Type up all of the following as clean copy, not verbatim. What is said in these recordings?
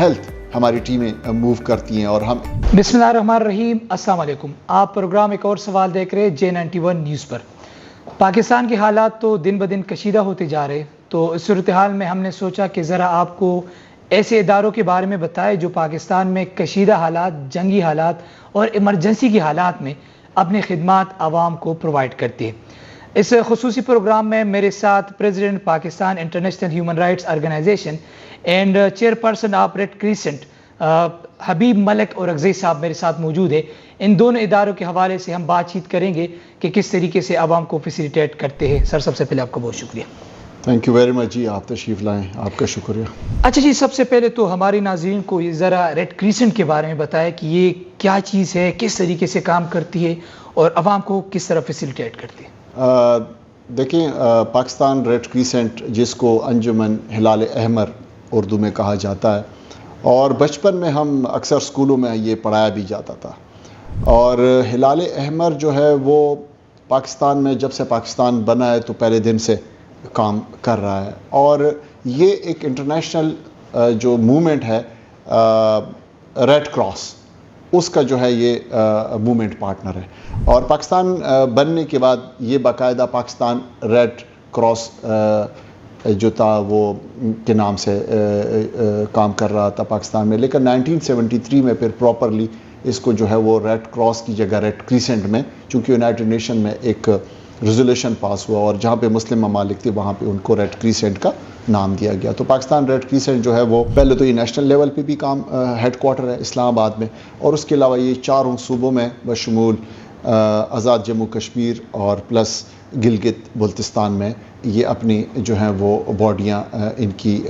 Health ہماری ٹیمیں move کرتی ہیں اور ہم بسم اللہ الرحمن الرحیم۔ السلام علیکم۔ آپ پروگرام ایک اور سوال دیکھ رہے J91 نیوز پر۔ پاکستان کے حالات تو دن بدن کشیدہ ہوتے جا رہے، تو اس صورتحال میں ہم نے سوچا کہ ذرا آپ کو ایسے اداروں کے بارے میں بتائے جو پاکستان میں کشیدہ حالات، جنگی حالات اور ایمرجنسی کی حالات میں اپنی خدمات عوام کو پرووائڈ کرتی ہے۔ اس خصوصی پروگرام میں میرے ساتھ president Pakistan international human rights organisation and chairperson of red crescent Habib Malik اور اغزی صاحب میرے ساتھ موجود ہے۔ ان دونوں اداروں کے حوالے سے ہم بات چیت کریں گے کہ کس طریقے سے عوام کو فیسیلیٹیٹ کرتے ہیں۔ سر، سب سے پہلے آپ کا بہت شکریہ۔ تھینک یو ویری مچ جی، آپ تشریف لائیں، آپ کا شکریہ۔ اچھا جی، سب سے پہلے تو ہماری ناظرین کو ذرا ریڈ کریسنٹ کے بارے میں بتائیں کہ یہ کیا چیز ہے، کس طریقے سے کام کرتی ہے اور عوام کو کس طرح فیسیلیٹیٹ کرتی ہے۔ دیکھیں، پاکستان ریڈ کریسنٹ، جس کو انجمن ہلال احمر اردو میں کہا جاتا ہے، اور بچپن میں ہم اکثر اسکولوں میں یہ پڑھایا بھی جاتا تھا، اور ہلال احمر جو ہے وہ پاکستان میں جب سے پاکستان بنا ہے تو پہلے دن سے کام کر رہا ہے، اور یہ ایک انٹرنیشنل جو موومنٹ ہے ریڈ کراس، اس کا جو ہے یہ موومنٹ پارٹنر ہے، اور پاکستان بننے کے بعد یہ باقاعدہ پاکستان ریڈ کراس جو تھا وہ کے نام سے کام کر رہا تھا پاکستان میں، لیکن 1973 میں پھر پراپرلی اس کو جو ہے وہ ریڈ کراس کی جگہ ریڈ کریسنٹ میں، چونکہ یونائٹڈ نیشن میں ایک ریزولوشن پاس ہوا اور جہاں پہ مسلم ممالک تھے وہاں پہ ان کو ریڈ کریسنٹ کا نام دیا گیا۔ تو پاکستان ریڈ کریسنٹ جو ہے وہ پہلے تو یہ نیشنل لیول پہ بھی کام ہیڈ کوارٹر ہے اسلام آباد میں، اور اس کے علاوہ یہ چاروں صوبوں میں بشمول آزاد جموں کشمیر اور پلس گلگت بلتستان میں یہ اپنی جو ہیں وہ باڈیاں ان کی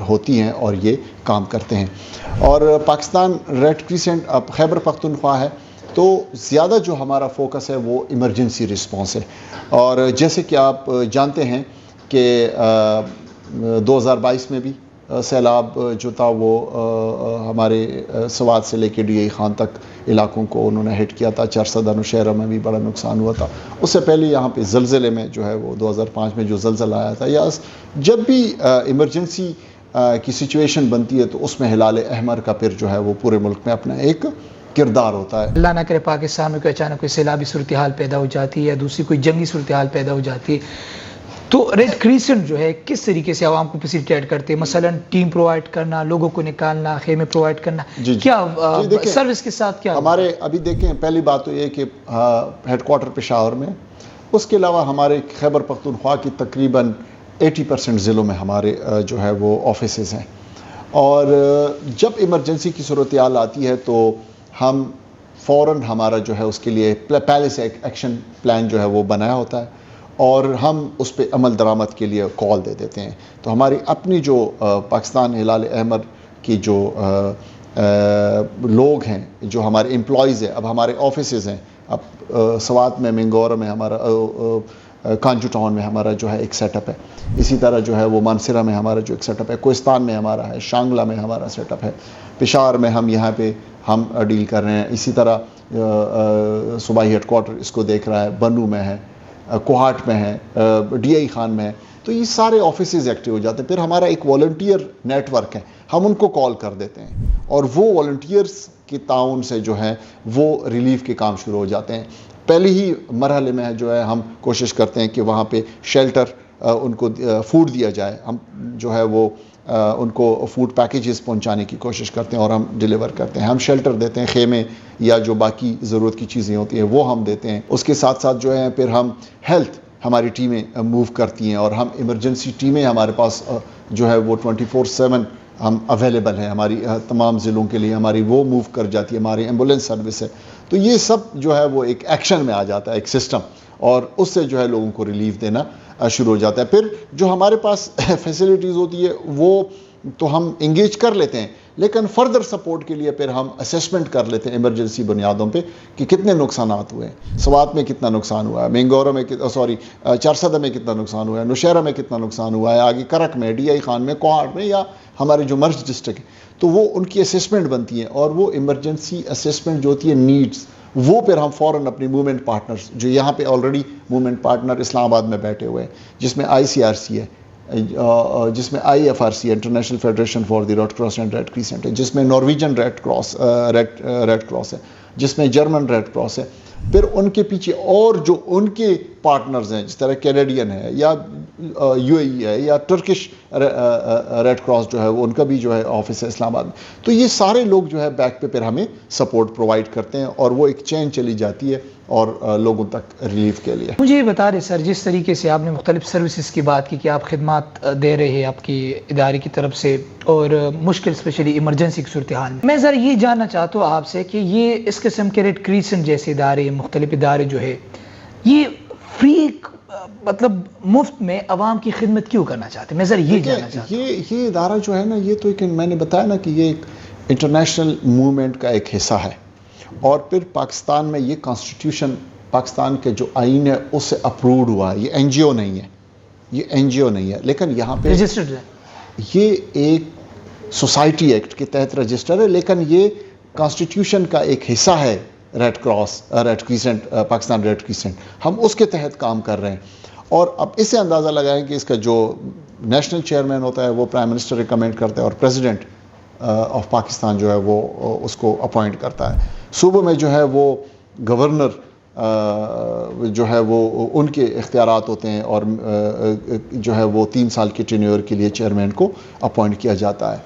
ہوتی ہیں اور یہ کام کرتے ہیں۔ اور پاکستان ریڈ کریسنٹ اب خیبر پختونخوا ہے، تو زیادہ جو ہمارا فوکس ہے وہ ایمرجنسی رسپانس ہے، اور جیسے کہ آپ جانتے ہیں کہ 2022 میں بھی سیلاب جو تھا وہ ہمارے سوات سے لے کے ڈی ای خان تک علاقوں کو انہوں نے ہٹ کیا تھا، چرسد نوشہرہ میں بھی بڑا نقصان ہوا تھا۔ اس سے پہلے یہاں پہ زلزلے میں جو ہے وہ 2005 میں جو زلزلہ آیا تھا، یا جب بھی ایمرجنسی کی سچویشن بنتی ہے تو اس میں ہلال احمر کا پھر جو ہے وہ پورے ملک میں اپنا ایک کردار ہوتا ہے۔ اللہ نہ کرے پاکستان میں کوئی اچانک کوئی سیلابی صورتحال پیدا ہو جاتی ہے یا دوسری کوئی جنگی صورتحال پیدا ہو جاتی ہے، تو ریڈ کریسنٹ جو ہے کس طریقے سے عوام کو فیسیلیٹیٹ کرتے ہیں؟ مثلا ٹیم پرووائڈ کرنا، لوگوں کو نکالنا، خیمے پرووائڈ کرنا، کیا سروس کے ساتھ کیا ہمارے ابھی دیکھیں، پہلی بات تو یہ کہ ہیڈ کوارٹر پشاور میں، اس کے علاوہ ہمارے خیبر پختونخوا کی تقریباً 80% ضلعوں میں ہمارے جو ہے وہ آفیسز ہیں، اور جب ایمرجنسی کی صورتحال آتی ہے تو ہم فوراً ہمارا جو ہے اس کے لیے پہلے سے ایک ایکشن پلان جو ہے وہ بنایا ہوتا ہے، اور ہم اس پہ عمل درآمد کے لیے کال دے دیتے ہیں۔ تو ہماری اپنی جو پاکستان ہلال احمر کی جو لوگ ہیں، جو ہمارے امپلائیز ہیں، اب ہمارے آفیسز ہیں، اب سوات میں، منگورہ میں ہمارا، کانجو ٹاؤن میں ہمارا جو ہے ایک سیٹ اپ ہے، اسی طرح جو ہے وہ مانسرہ میں ہمارا جو ایک سیٹ اپ ہے، کوہستان میں ہمارا ہے، شانگلہ میں ہمارا سیٹ اپ ہے، پشاور میں ہم یہاں پہ ہم ڈیل کر رہے ہیں، اسی طرح صوبائی ہیڈ کوارٹر اس کو دیکھ رہا ہے، بنو میں ہے، کوہاٹ میں ہے، ڈی آئی خان میں ہے، تو یہ سارے آفیسز ایکٹیو ہو جاتے ہیں۔ پھر ہمارا ایک والنٹیئر نیٹ ورک ہے، ہم ان کو کال کر دیتے ہیں، اور وہ والنٹیئرس کے تعاون سے جو ہے وہ ریلیف کے کام شروع ہو جاتے ہیں۔ پہلے ہی مرحلے میں جو ہے ہم کوشش کرتے ہیں کہ وہاں پہ شیلٹر ان کو فوڈ دیا جائے، ہم جو ہے وہ ان کو فوڈ پیکیجز پہنچانے کی کوشش کرتے ہیں اور ہم ڈیلیور کرتے ہیں، ہم شیلٹر دیتے ہیں، خیمے یا جو باقی ضرورت کی چیزیں ہوتی ہیں وہ ہم دیتے ہیں۔ اس کے ساتھ ساتھ جو ہے پھر ہم ہیلتھ ہماری ٹیمیں موو کرتی ہیں، اور ہم ایمرجنسی ٹیمیں ہمارے پاس جو ہے وہ 24/7 ہم اویلیبل ہیں، ہماری تمام ضلعوں کے لیے ہماری وہ موو کر جاتی ہے، ہماری ایمبولینس سروس ہے۔ تو یہ سب جو ہے وہ ایک ایکشن میں آ جاتا ہے، ایک سسٹم، اور اس سے جو ہے لوگوں کو ریلیف دینا شروع ہو جاتا ہے۔ پھر جو ہمارے پاس فیسلٹیز ہوتی ہے وہ تو ہم انگیج کر لیتے ہیں، لیکن فردر سپورٹ کے لیے پھر ہم اسیسمنٹ کر لیتے ہیں ایمرجنسی بنیادوں پہ کہ کتنے نقصانات ہوئے ہیں، سوات میں کتنا نقصان ہوا ہے، مینگورہ میں چرسدہ میں کتنا نقصان ہوا ہے، نوشہرہ میں کتنا نقصان ہوا ہے، آگے کرک میں، ڈی آئی خان میں، کوہاٹ میں، یا ہمارے جو مرج ڈسٹرکٹ ہے، تو وہ ان کی اسیسمنٹ بنتی ہے، اور وہ ایمرجنسی اسیسمنٹ جو ہوتی ہے نیڈز، وہ پھر ہم فوراً اپنی موومنٹ پارٹنرز جو یہاں پہ آلریڈی موومنٹ پارٹنر اسلام آباد میں بیٹھے ہوئے ہیں، جس میں ICRC ہے، جس میں IFRC international federation for the red cross and red crescent ہے، جس میں نارویجن ریڈ کراس ہے، جس میں جرمن ریڈ کراس ہے. پھر ان کے پیچھے اور جو ان کے پارٹنرز ہیں، جس طرح کینیڈین ہے یا UAE ہے یا ٹرکش ریڈ کراس جو ہے ان کا بھی جو ہے آفس ہے اسلام آباد میں. تو یہ سارے لوگ جو ہے بیک پہ پھر ہمیں سپورٹ پرووائڈ کرتے ہیں اور وہ ایک چین چلی جاتی ہے اور لوگوں تک ریلیف کے لیے. مجھے یہ بتا رہے سر، جس طریقے سے آپ نے مختلف سروسز کی بات کی کہ آپ خدمات دے رہے ہیں آپ کی ادارے کی طرف سے، اور مشکل اسپیشلی ایمرجنسی کی صورتحال میں ذرا یہ جاننا چاہتا ہوں آپ سے کہ یہ اس قسم کے ریڈ کریسنٹ جیسے ادارے، مختلف ادارے جو ہے، یہ فری مطلب مفت میں عوام کی خدمت کیوں کرنا چاہتے ہیں؟ میں ذرا یہ جاننا چاہتا ہوں. یہ ادارہ جو ہے نا، یہ تو ایک میں نے بتایا نا کہ یہ ایک انٹرنیشنل موومنٹ کا ایک حصہ ہے، اور پھر پاکستان میں یہ کانسٹیٹیوشن، پاکستان کے جو آئین ہے اس سے اپرووڈ ہوا ہے. یہ NGO نہیں ہے، یہ NGO نہیں ہے، لیکن یہاں پہ رجسٹرڈ ہے. یہ ایک سوسائٹی ایکٹ کے تحت رجسٹر ہے، لیکن یہ کانسٹیٹیوشن کا ایک حصہ ہے. Red cross, red crescent, Pakistan red crescent, ہم اس کے تحت کام کر رہے ہیں. اور اب اس سے اندازہ لگائیں کہ اس کا جو نیشنل چیئرمین ہوتا ہے وہ پرائم منسٹر ریکمینڈ کرتا ہے، اور پریزیڈنٹ آف پاکستان جو ہے وہ اس کو اپوائنٹ کرتا ہے. صوبوں میں جو ہے وہ گورنر جو ہے وہ ان کے اختیارات ہوتے ہیں، اور جو ہے وہ 3 سال کے ٹینیور کے لیے چیئرمین کو اپوائنٹ کیا جاتا ہے.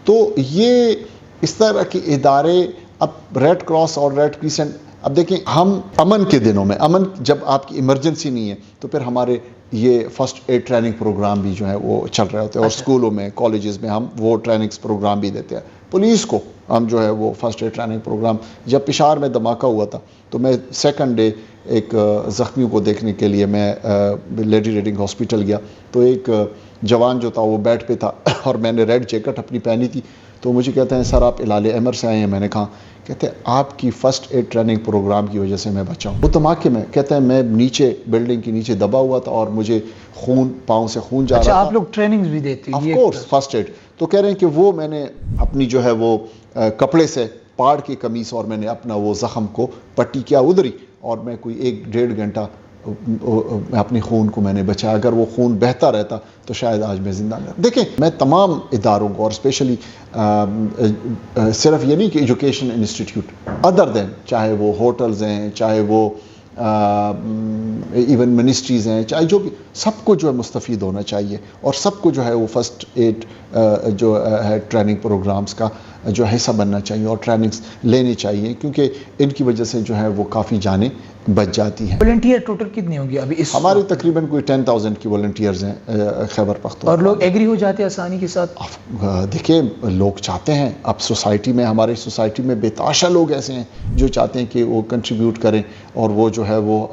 تو یہ اس طرح کے ادارے، اب ریڈ کراس اور ریڈ کریسنٹ، اب دیکھیں ہم امن کے دنوں میں، امن جب آپ کی ایمرجنسی نہیں ہے تو پھر ہمارے یہ فرسٹ ایڈ ٹریننگ پروگرام بھی جو ہے وہ چل رہے ہوتے ہیں، اور اسکولوں میں، کالجز میں ہم وہ ٹریننگز پروگرام بھی دیتے ہیں. پولیس کو ہم جو ہے وہ فرسٹ ایڈ ٹریننگ پروگرام، جب پشاور میں دھماکہ ہوا تھا تو میں سیکنڈ ڈے ایک زخمیوں کو دیکھنے کے لیے میں لیڈی ریڈنگ ہاسپٹل گیا، تو ایک جوان جو تھا وہ بیڈ پہ تھا اور میں نے ریڈ جیکٹ اپنی پہنی تھی. تو مجھے کہتے ہیں سر آپ الال امر سے آئے ہیں؟ میں نے کہا، کہتے ہیں آپ کی فرسٹ ایڈ ٹریننگ پروگرام کی وجہ سے میں بچا ہوں. وہ دھماکے میں، کہتے ہیں میں نیچے بلڈنگ کے نیچے دبا ہوا تھا اور مجھے خون، پاؤں سے خون جا رہا تھا. اچھا، آپ لوگ ٹریننگز بھی دیتے ہیں؟ Of course, first aid. تو کہہ رہے ہیں کہ وہ میں نے اپنی جو ہے وہ کپڑے سے پاڑ کے قمیص، اور میں نے اپنا وہ زخم کو پٹی کیا ادھری، اور میں کوئی 1-1.5 گھنٹہ اپنی خون کو میں نے بچایا. اگر وہ خون بہتا رہتا تو شاید آج میں زندہ نہ. دیکھیں میں تمام اداروں کو، اور اسپیشلی صرف یہ نہیں کہ ایجوکیشن انسٹیٹیوٹ، ادر دین، چاہے وہ ہوٹلز ہیں، چاہے وہ ایون منسٹریز ہیں، چاہے جو بھی، سب کو جو ہے مستفید ہونا چاہیے، اور سب کو جو ہے وہ فرسٹ ایڈ جو ہے ٹریننگ پروگرامز کا جو حصہ بننا چاہیے اور ٹریننگز لینی چاہیے، کیونکہ ان کی وجہ سے جو ہے وہ کافی جانیں بچ جاتی ہیں. والنٹیئر ٹوٹل کتنے ہوں گے ابھی اس؟ ہمارے تقریباً کوئی 10,000 کی والنٹیئرز ہیں خیبر پختونخوا. اور لوگ ایگری ہو جاتے ہیں آسانی کے ساتھ؟ دیکھیں لوگ چاہتے ہیں، اب سوسائٹی میں، ہماری سوسائٹی میں بے تحاشا لوگ ایسے ہیں جو چاہتے ہیں کہ وہ کنٹریبیوٹ کریں، اور وہ جو ہے وہ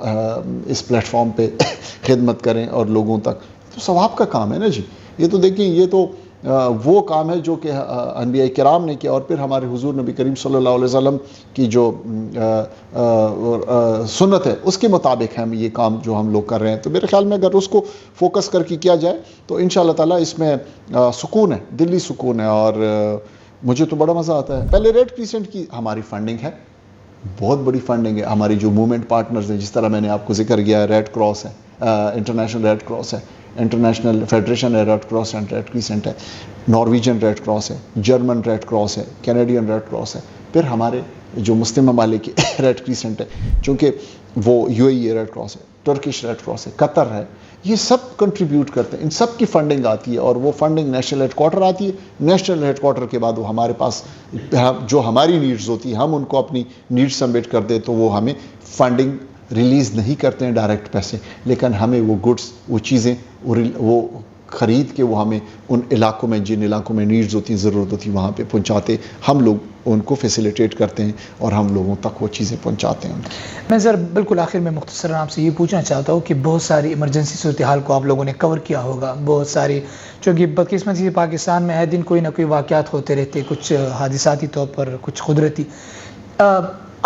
اس پلیٹ فارم پہ خدمت کریں اور لوگوں تک. تو ثواب کا کام ہے نا جی. یہ تو دیکھیں، یہ تو وہ کام ہے جو کہ انبیاء کرام نے کیا، اور پھر ہمارے حضور نبی کریم صلی اللہ علیہ وسلم کی جو سنت ہے اس کے مطابق ہم یہ کام جو ہم لوگ کر رہے ہیں. تو میرے خیال میں اگر اس کو فوکس کر کے کیا جائے تو انشاءاللہ تعالیٰ اس میں سکون ہے، دلی سکون ہے، اور مجھے تو بڑا مزہ آتا ہے. پہلے ریڈ کریسنٹ کی ہماری فنڈنگ ہے، بہت بڑی فنڈنگ ہے. ہماری جو موومنٹ پارٹنرز ہیں، جس طرح میں نے آپ کو ذکر کیا، ریڈ کراس ہے، انٹرنیشنل ریڈ کراس ہے، انٹرنیشنل فیڈریشن ہے red cross and red crescent ہے، نارویجن ریڈ کراس ہے، جرمن ریڈ کراس ہے، کینیڈین ریڈ کراس ہے. پھر ہمارے جو مسلم ممالک ریڈ کریسنٹ ہے، چونکہ وہ UAE ریڈ کراس ہے، ٹرکش ریڈ کراس ہے، قطر ہے، یہ سب کنٹریبیوٹ کرتے ہیں. ان سب کی فنڈنگ آتی ہے، اور وہ فنڈنگ نیشنل ہیڈ کوارٹر آتی ہے. نیشنل ہیڈ کوارٹر کے بعد وہ ہمارے پاس جو ہماری نیڈز ہوتی ہیں، ہم ان کو اپنی نیڈز سبمٹ کر دیں، تو وہ ہمیں فنڈنگ ریلیز نہیں کرتے ہیں ڈائریکٹ پیسے، لیکن ہمیں وہ گڈس، وہ چیزیں وہ خرید کے وہ ہمیں ان علاقوں میں، جن علاقوں میں نیڈز ہوتی ہیں، ضرورت ہوتی ہے، وہاں پہ پہنچاتے. ہم لوگ ان کو فیسیلیٹیٹ کرتے ہیں اور ہم لوگوں تک وہ چیزیں پہنچاتے ہیں. میں ذرا بالکل آخر میں مختصراً آپ سے یہ پوچھنا چاہتا ہوں کہ بہت ساری ایمرجنسی صورتحال کو آپ لوگوں نے کور کیا ہوگا، بہت ساری، چونکہ بدقسمتی سے پاکستان میں ہر دن کوئی نہ کوئی واقعات ہوتے رہتے، کچھ حادثاتی طور پر، کچھ قدرتی.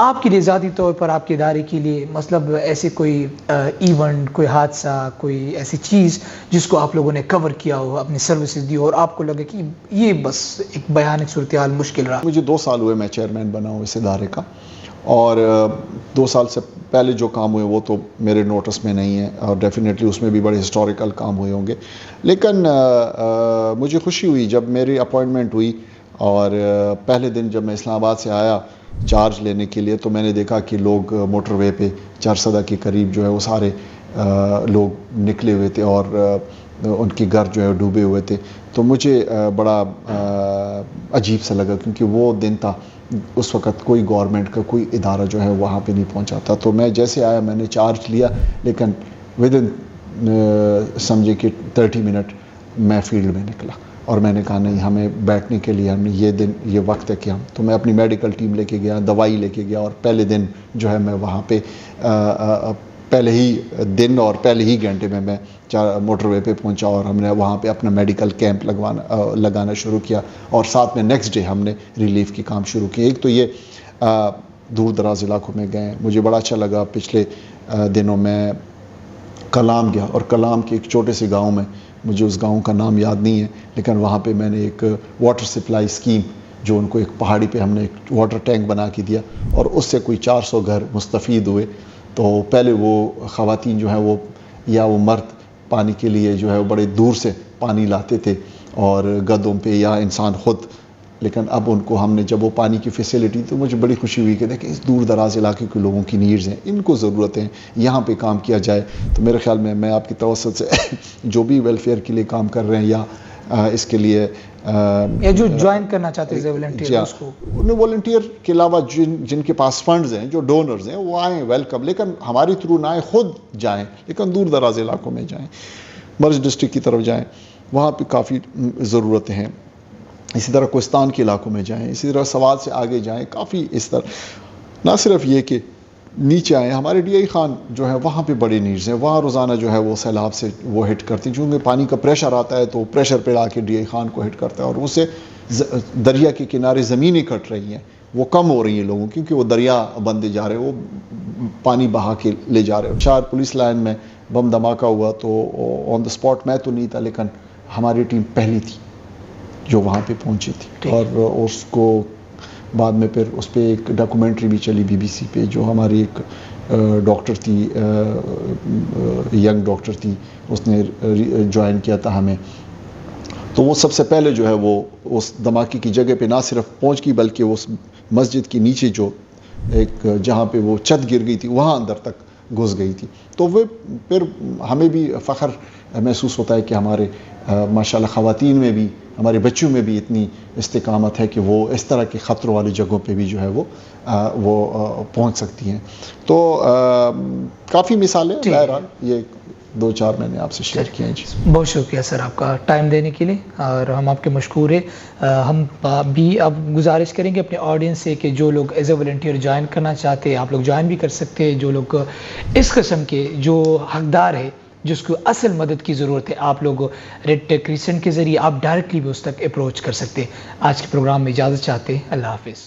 آپ کے لیے ذاتی طور پر، آپ کے ادارے کے لیے مطلب ایسے کوئی ایونٹ، کوئی حادثہ، کوئی ایسی چیز جس کو آپ لوگوں نے کور کیا ہو، اپنی سروسز دی ہو، اور آپ کو لگے کہ یہ بس ایک بیانک صورتحال مشکل رہا؟ مجھے 2 سال ہوئے میں چیئرمین بنا ہوں اس ادارے کا، اور 2 سال سے پہلے جو کام ہوئے وہ تو میرے نوٹس میں نہیں ہیں، اور ڈیفینیٹلی اس میں بھی بڑے ہسٹوریکل کام ہوئے ہوں گے. لیکن مجھے خوشی ہوئی جب میری اپوائنٹمنٹ ہوئی، اور پہلے دن جب میں اسلام آباد سے آیا چارج لینے کے لیے تو میں نے دیکھا کہ لوگ موٹر وے پہ 400 کے قریب جو ہے وہ سارے لوگ نکلے ہوئے تھے، اور ان کے گھر جو ہے ڈوبے ہوئے تھے. تو مجھے بڑا عجیب سا لگا، کیونکہ وہ دن تھا اس وقت کوئی گورنمنٹ کا کوئی ادارہ جو ہے وہاں پہ نہیں پہنچا تھا. تو میں جیسے آیا میں نے چارج لیا، لیکن ودن سمجھے کہ 30 منٹ میں فیلڈ میں نکلا، اور میں نے کہا نہیں، ہمیں بیٹھنے کے لیے ہمیں یہ وقت ہے کہ ہم، تو میں اپنی میڈیکل ٹیم لے کے گیا، دوائی لے کے گیا، اور پہلے دن جو ہے میں وہاں پہ پہلے ہی دن اور پہلے ہی گھنٹے میں موٹر وے پہ پہنچا، اور ہم نے وہاں پہ اپنا میڈیکل کیمپ لگانا شروع کیا، اور ساتھ میں نیکسٹ ڈے ہم نے ریلیف کی کام شروع کیا. ایک تو یہ دور دراز علاقوں میں گئے، مجھے بڑا اچھا لگا. پچھلے دنوں میں کلام گیا، اور کلام کے ایک چھوٹے سے گاؤں میں، مجھے اس گاؤں کا نام یاد نہیں ہے، لیکن وہاں پہ میں نے ایک واٹر سپلائی اسکیم، جو ان کو ایک پہاڑی پہ ہم نے ایک واٹر ٹینک بنا کے دیا، اور اس سے کوئی 400 گھر مستفید ہوئے. تو پہلے وہ خواتین جو ہیں وہ، یا وہ مرد پانی کے لیے جو ہے وہ بڑے دور سے پانی لاتے تھے، اور گدوں پہ یا انسان خود، لیکن اب ان کو ہم نے جب وہ پانی کی فیسلٹی، تو مجھے بڑی خوشی ہوئی کہ دیکھیں اس دور دراز علاقے کے لوگوں کی نیڈز ہیں، ان کو ضرورت ہے، یہاں پہ کام کیا جائے. تو میرے خیال میں آپ کی توسط سے جو بھی ویلفیئر کے لیے کام کر رہے ہیں، یا اس کے لیے یا جو جوائن کرنا چاہتے ہیں والنٹیئر، اس کو والنٹیئر کے علاوہ جن کے پاس فنڈز ہیں، جو ڈونرز ہیں، وہ آئیں، ویلکم، لیکن ہماری تھرو نہ آئیں، خود جائیں، لیکن دور دراز علاقوں میں جائیں. مرج ڈسٹرکٹ کی طرف جائیں، وہاں پہ کافی ضرورتیں ہیں. اسی طرح کوہستان کے علاقوں میں جائیں، اسی طرح سوات سے آگے جائیں، کافی اس طرح. نہ صرف یہ کہ نیچے آئیں، ہمارے ڈی آئی خان جو ہے وہاں پہ بڑی نیڈز ہیں، وہاں روزانہ جو ہے وہ سیلاب سے وہ ہٹ کرتی ہیں، چونکہ پانی کا پریشر آتا ہے تو پریشر پہ آ کے ڈی آئی خان کو ہٹ کرتا ہے، اور اس سے دریا کے کنارے زمینیں کٹ رہی ہیں، وہ کم ہو رہی ہیں لوگوں، کیونکہ وہ دریا بندے جا رہے ہیں، وہ پانی بہا کے لے جا رہے ہیں. 4 پولیس لائن میں بم دھماکہ ہوا تو آن دا اسپاٹ میں تو نہیں تھا، لیکن ہماری ٹیم پہلی تھی جو وہاں پہ پہنچی تھی، اور اس کو بعد میں پھر اس پہ ایک ڈاکومنٹری بھی چلی BBC پہ، جو ہماری ایک ڈاکٹر تھی، ینگ ڈاکٹر تھی، اس نے جوائن کیا تھا ہمیں. تو وہ سب سے پہلے جو ہے وہ اس دھماکے کی جگہ پہ نہ صرف پہنچ گئی، بلکہ اس مسجد کے نیچے جو ایک جہاں پہ وہ چھت گر گئی تھی وہاں اندر تک گھس گئی تھی. تو وہ پھر ہمیں بھی فخر محسوس ہوتا ہے کہ ہمارے ماشاءاللہ خواتین میں بھی، ہمارے بچوں میں بھی اتنی استقامت ہے کہ وہ اس طرح کے خطروں والی جگہوں پہ بھی جو ہے وہ پہنچ سکتی ہیں. تو کافی مثالیں، بہرحال یہ 2-4 میں نے آپ سے شیئر کیا. جی بہت شکریہ سر آپ کا ٹائم دینے کے لیے، اور ہم آپ کے مشکور ہیں. ہم بھی اب گزارش کریں گے اپنے آڈینس سے کہ جو لوگ ایز اے والنٹیئر جوائن کرنا چاہتے ہیں، آپ لوگ جوائن بھی کر سکتے ہیں. جو لوگ اس قسم کے جو حقدار ہے، جس کو اصل مدد کی ضرورت ہے، آپ لوگ ریڈ کریسنٹ کے ذریعے آپ ڈائریکٹلی بھی اس تک اپروچ کر سکتے ہیں. آج کے پروگرام میں اجازت چاہتے ہیں. اللہ حافظ.